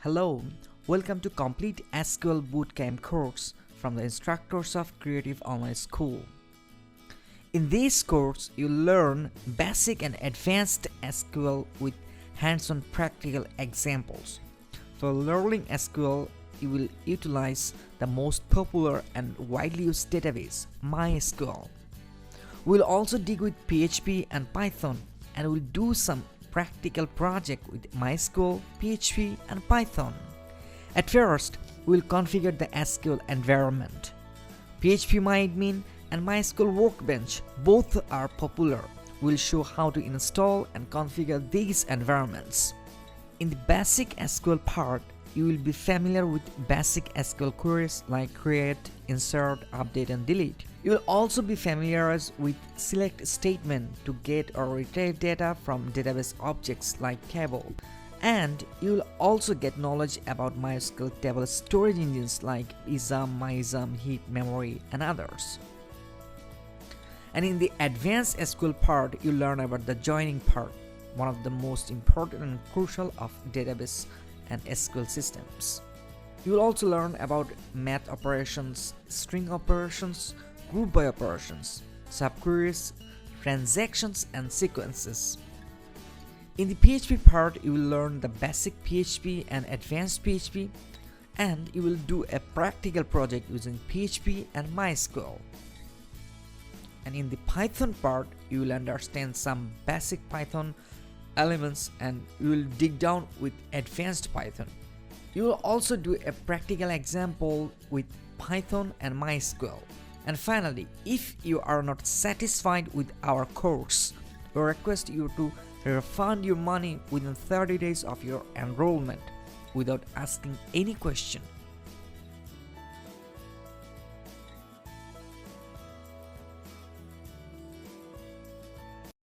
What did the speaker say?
Hello, welcome to Complete SQL Bootcamp course from the instructors of Creative Online School. In this course, you'll learn basic and advanced SQL with hands-on practical examples. For learning SQL, you will utilize the most popular and widely used database, MySQL. We'll also dig with PHP and Python, and we'll do some practical project with MySQL, PHP and Python. At first, we'll configure the SQL environment. PHP and MySQL Workbench both are popular. We'll show how to install and configure these environments. In the basic SQL part, you will be familiar with basic SQL queries like create, insert, update and delete. You will also be familiar with select statement to get or retrieve data from database objects like table. And you will also get knowledge about MySQL table storage engines like ISAM, MyISAM, heap, memory and others. And in the advanced SQL part, you learn about the joining part, one of the most important and crucial of database and SQL systems. You will also learn about math operations, string operations, group by operations, subqueries, transactions and sequences. In the PHP part, you will learn the basic PHP and advanced PHP, and you will do a practical project using PHP and MySQL. And in the Python part, you will understand some basic Python elements and you will dig down with advanced Python. You will also do a practical example with Python and MySQL. And finally, if you are not satisfied with our course, we request you to refund your money within 30 days of your enrollment without asking any question.